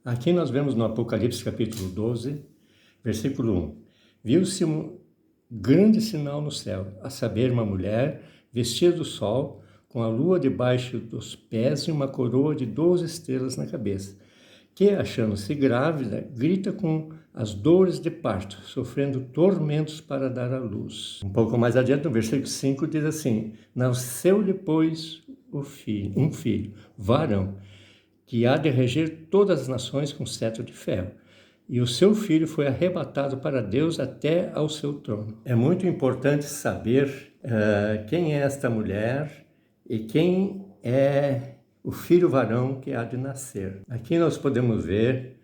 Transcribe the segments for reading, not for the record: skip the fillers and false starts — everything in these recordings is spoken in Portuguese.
Aqui nós vemos no Apocalipse capítulo 12, versículo 1. Viu-se um grande sinal no céu, a saber, uma mulher vestida do sol, com a lua debaixo dos pés e uma coroa de 12 estrelas na cabeça, que, achando-se grávida, grita com as dores de parto, sofrendo tormentos para dar à luz. Um pouco mais adiante, no versículo 5, diz assim: Nasceu-lhe, pois, um filho, varão, que há de reger todas as nações com cetro de ferro. E o seu filho foi arrebatado para Deus até ao seu trono. É muito importante saber quem é esta mulher e quem é o filho varão que há de nascer. Aqui nós podemos ver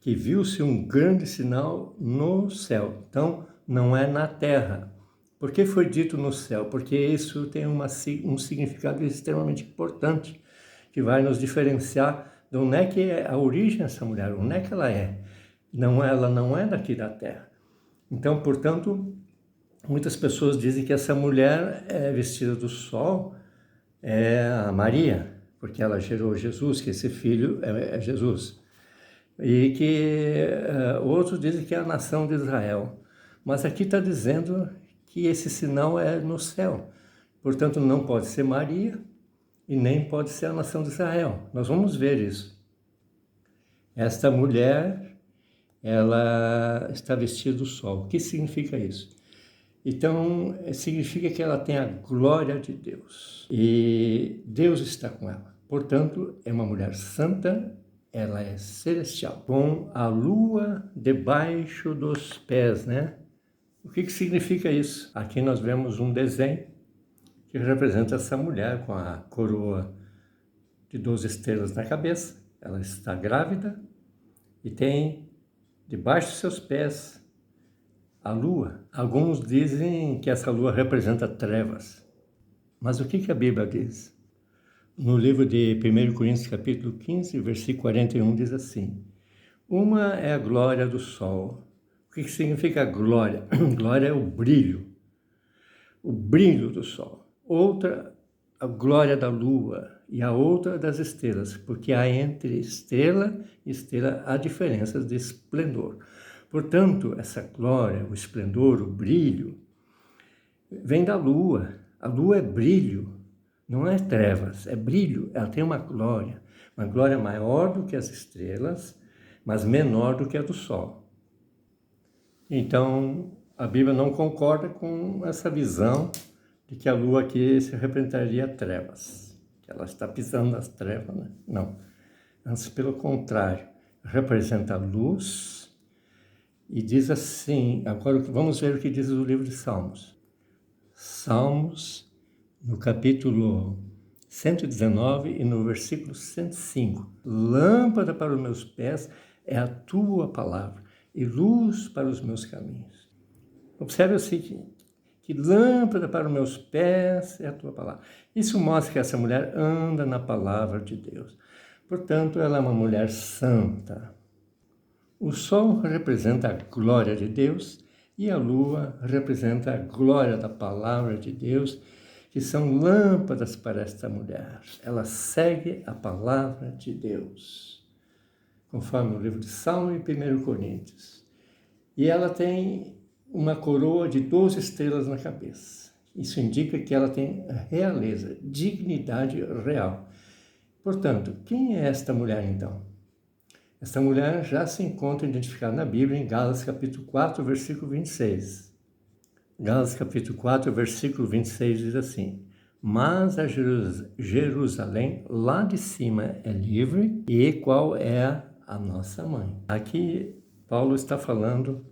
que viu-se um grande sinal no céu. Então, não é na terra. Por que foi dito no céu? Porque isso tem um significado extremamente importante, que vai nos diferenciar de onde é que é a origem dessa mulher, onde é que ela é. Ela não é daqui da terra. Então, portanto, muitas pessoas dizem que essa mulher é vestida do sol, é a Maria, porque ela gerou Jesus, que esse filho é Jesus. E que outros dizem que é a nação de Israel. Mas aqui está dizendo que esse sinal é no céu. Portanto, não pode ser Maria e nem pode ser a nação de Israel. Nós vamos ver isso. Esta mulher, ela está vestida do sol. O que significa isso? Então, significa que ela tem a glória de Deus. E Deus está com ela. Portanto, é uma mulher santa, ela é celestial. Com a lua debaixo dos pés, né? O que significa isso? Aqui nós vemos um desenho que representa essa mulher com a coroa de 12 estrelas na cabeça. Ela está grávida e tem debaixo de seus pés a lua. Alguns dizem que essa lua representa trevas. Mas o que a Bíblia diz? No livro de 1 Coríntios, capítulo 15, versículo 41, diz assim: Uma é a glória do sol. O que significa glória? Glória é o brilho do sol. Outra, a glória da lua, e a outra das estrelas, porque há entre estrela e estrela há diferenças de esplendor. Portanto, essa glória, o esplendor, o brilho, vem da lua. A lua é brilho, não é trevas, é brilho. Ela tem uma glória maior do que as estrelas, mas menor do que a do sol. Então, a Bíblia não concorda com essa visão de que a lua aqui se representaria trevas, que ela está pisando nas trevas, né? Não. Antes, pelo contrário, representa a luz. E diz assim, agora vamos ver o que diz o livro de Salmos. Salmos, no capítulo 119 e no versículo 105. Lâmpada para os meus pés é a tua palavra e luz para os meus caminhos. Observe o seguinte, que lâmpada para os meus pés é a tua palavra. Isso mostra que essa mulher anda na palavra de Deus. Portanto, ela é uma mulher santa. O sol representa a glória de Deus e a lua representa a glória da palavra de Deus, que são lâmpadas para esta mulher. Ela segue a palavra de Deus, conforme o livro de Salmo e 1 Coríntios. E ela tem uma coroa de 12 estrelas na cabeça. Isso indica que ela tem realeza, dignidade real. Portanto, quem é esta mulher então? Esta mulher já se encontra identificada na Bíblia em Gálatas capítulo 4, versículo 26. Gálatas capítulo 4, versículo 26 diz assim: Mas a Jerusalém lá de cima é livre, e qual é a nossa mãe? Aqui Paulo está falando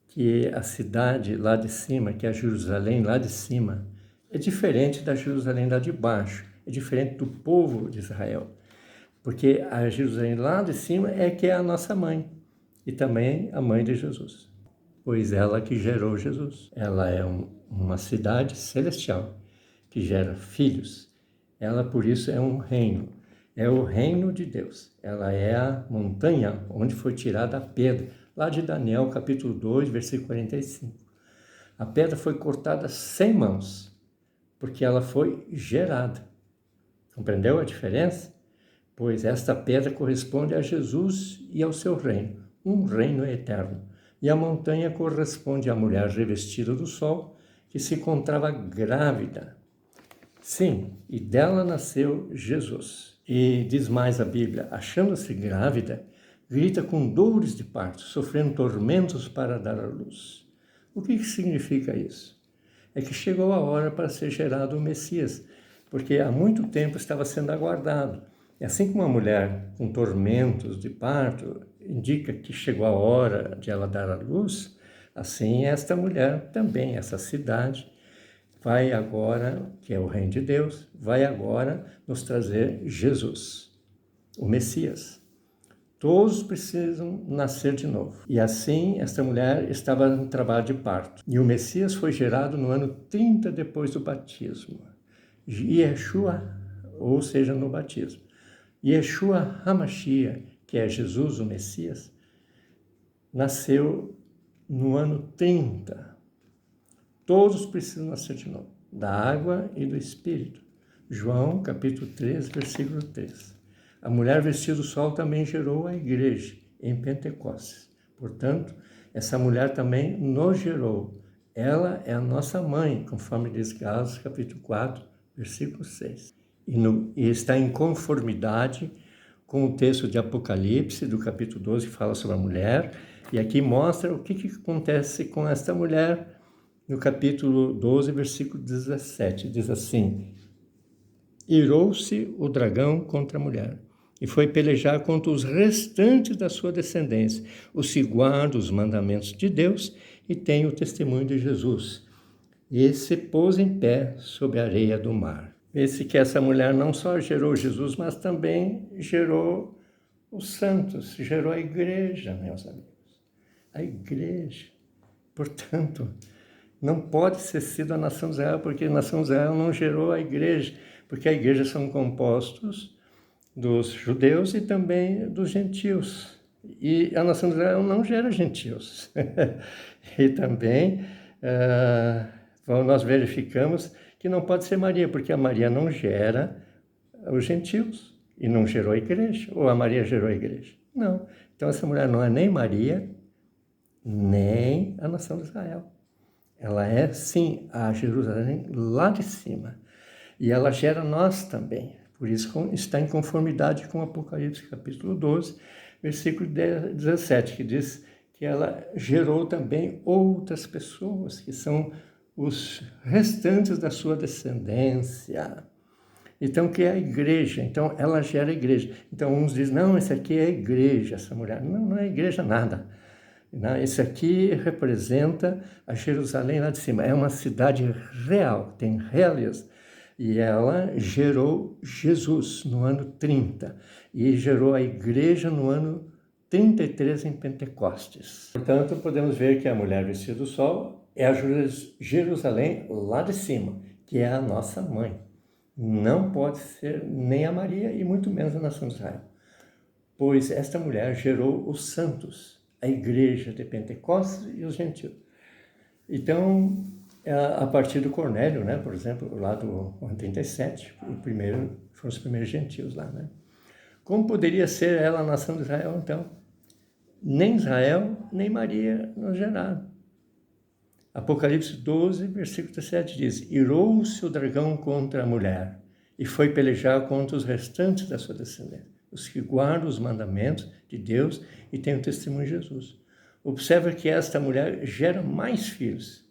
que a cidade lá de cima, que é a Jerusalém lá de cima, é diferente da Jerusalém lá de baixo, é diferente do povo de Israel. Porque a Jerusalém lá de cima é que é a nossa mãe, e também a mãe de Jesus, pois ela que gerou Jesus. Ela é uma cidade celestial, que gera filhos. Ela, por isso, é um reino. É o reino de Deus. Ela é a montanha onde foi tirada a pedra, lá de Daniel, capítulo 2, versículo 45. A pedra foi cortada sem mãos, porque ela foi gerada. Compreendeu a diferença? pois esta pedra corresponde a Jesus e ao seu reino, um reino eterno. E a montanha corresponde à mulher revestida do sol, que se encontrava grávida. Sim, e dela nasceu Jesus. E diz mais a Bíblia, achando-se grávida, grita com dores de parto, sofrendo tormentos para dar à luz. O que significa isso? É que chegou a hora para ser gerado o Messias, porque há muito tempo estava sendo aguardado. E assim como uma mulher com tormentos de parto indica que chegou a hora de ela dar à luz, assim esta mulher também, essa cidade, vai agora, que é o reino de Deus, vai agora nos trazer Jesus, o Messias. Todos precisam nascer de novo. E assim, esta mulher estava em trabalho de parto. E o Messias foi gerado no ano 30 depois do batismo. Yeshua, ou seja, no batismo. Yeshua HaMashiach, que é Jesus, o Messias, nasceu no ano 30. Todos precisam nascer de novo, da água e do Espírito. João, capítulo 3, versículo 3. A mulher vestida do sol também gerou a igreja em Pentecostes. Portanto, essa mulher também nos gerou. Ela é a nossa mãe, conforme diz Gálatas, capítulo 4, versículo 6. E está em conformidade com o texto de Apocalipse, do capítulo 12, que fala sobre a mulher. E aqui mostra o que acontece com esta mulher. No capítulo 12, versículo 17, diz assim: irou-se o dragão contra a mulher, e foi pelejar contra os restantes da sua descendência, os que guardam os mandamentos de Deus e têm o testemunho de Jesus. E se pôs em pé sobre a areia do mar. Vê-se que essa mulher não só gerou Jesus, mas também gerou os santos, gerou a igreja, meus amigos. A igreja. Portanto, não pode ser sido a nação de Israel, porque a nação de Israel não gerou a igreja, porque a igreja são compostos dos judeus e também dos gentios. E a nação de Israel não gera gentios. E também nós verificamos que não pode ser Maria, porque a Maria não gera os gentios e não gerou a igreja, ou a Maria gerou a igreja. Não. Então essa mulher não é nem Maria, nem a nação de Israel. Ela é, sim, a Jerusalém lá de cima. E ela gera nós também. Por isso está em conformidade com Apocalipse, capítulo 12, versículo 17, que diz que ela gerou também outras pessoas, que são os restantes da sua descendência. Então, que é a igreja. Então, ela gera a igreja. Então, uns dizem, não, essa aqui é a igreja, essa mulher. Não, não é igreja nada. Esse aqui representa a Jerusalém lá de cima. É uma cidade real, tem realeza. E ela gerou Jesus no ano 30. E gerou a igreja no ano 33 em Pentecostes. Portanto, podemos ver que a mulher vestida do sol é a Jerusalém lá de cima, que é a nossa mãe. Não pode ser nem a Maria e muito menos a nação de Israel. Pois esta mulher gerou os santos, a igreja de Pentecostes e os gentios. Então, a partir do Cornélio, né, por exemplo, lá do ano 37, foram os primeiros gentios lá, né? Como poderia ser ela a nação de Israel, então? Nem Israel, nem Maria nos geraram. Apocalipse 12, versículo 17 diz, irou-se o dragão contra a mulher e foi pelejar contra os restantes da sua descendência, os que guardam os mandamentos de Deus e têm o testemunho de Jesus. Observa que esta mulher gera mais filhos.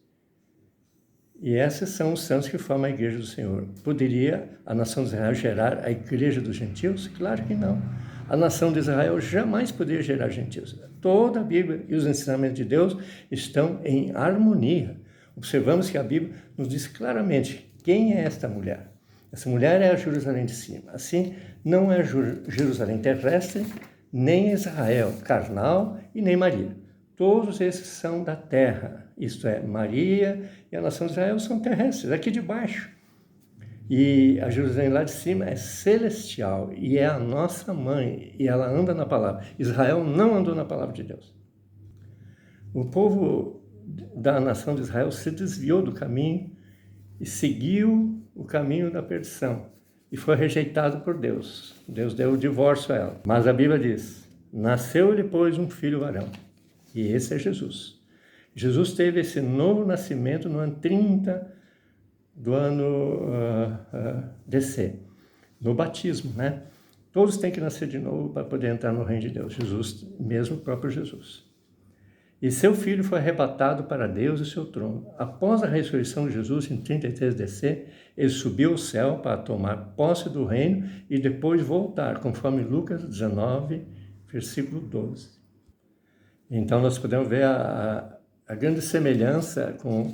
E esses são os santos que formam a igreja do Senhor. Poderia a nação de Israel gerar a igreja dos gentios? Claro que não. A nação de Israel jamais poderia gerar gentios. Toda a Bíblia e os ensinamentos de Deus estão em harmonia. Observamos que a Bíblia nos diz claramente quem é esta mulher. Essa mulher é a Jerusalém de cima. Assim, não é Jerusalém terrestre, nem Israel carnal e nem Maria. Todos esses são da terra, isto é, Maria e a nação de Israel são terrestres, aqui de baixo. E a Jerusalém lá de cima é celestial e é a nossa mãe, e ela anda na palavra. Israel não andou na palavra de Deus. O povo da nação de Israel se desviou do caminho e seguiu o caminho da perdição. e foi rejeitado por Deus. Deus deu o divórcio a ela. Mas a Bíblia diz, nasceu-lhe, pois, um filho varão. E esse é Jesus. Jesus teve esse novo nascimento no ano 30 do ano DC, no batismo, né? Todos têm que nascer de novo para poder entrar no reino de Deus. Jesus, mesmo o próprio Jesus. E seu filho foi arrebatado para Deus e seu trono. Após a ressurreição de Jesus, em 33 DC, ele subiu ao céu para tomar posse do reino e depois voltar, conforme Lucas 19, versículo 12. Então nós podemos ver a grande semelhança com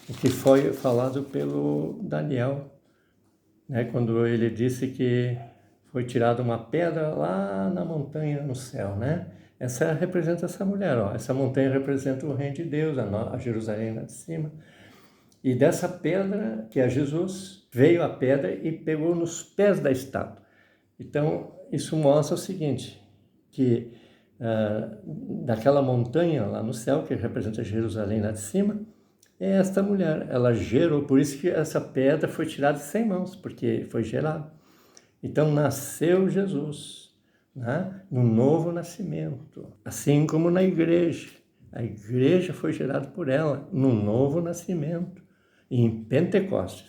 o que foi falado pelo Daniel, né, quando ele disse que foi tirada uma pedra lá na montanha no céu, né? Essa representa essa mulher, ó. Essa montanha representa o reino de Deus, a Jerusalém lá de cima. E dessa pedra, que é Jesus, veio a pedra e pegou nos pés da estátua. Então, isso mostra o seguinte, que daquela montanha lá no céu, que representa Jerusalém lá de cima, é esta mulher. Ela gerou, por isso que essa pedra foi tirada sem mãos, porque foi gerada. Então, nasceu Jesus, né? No novo nascimento, assim como na igreja. A igreja foi gerada por ela, no novo nascimento, em Pentecostes.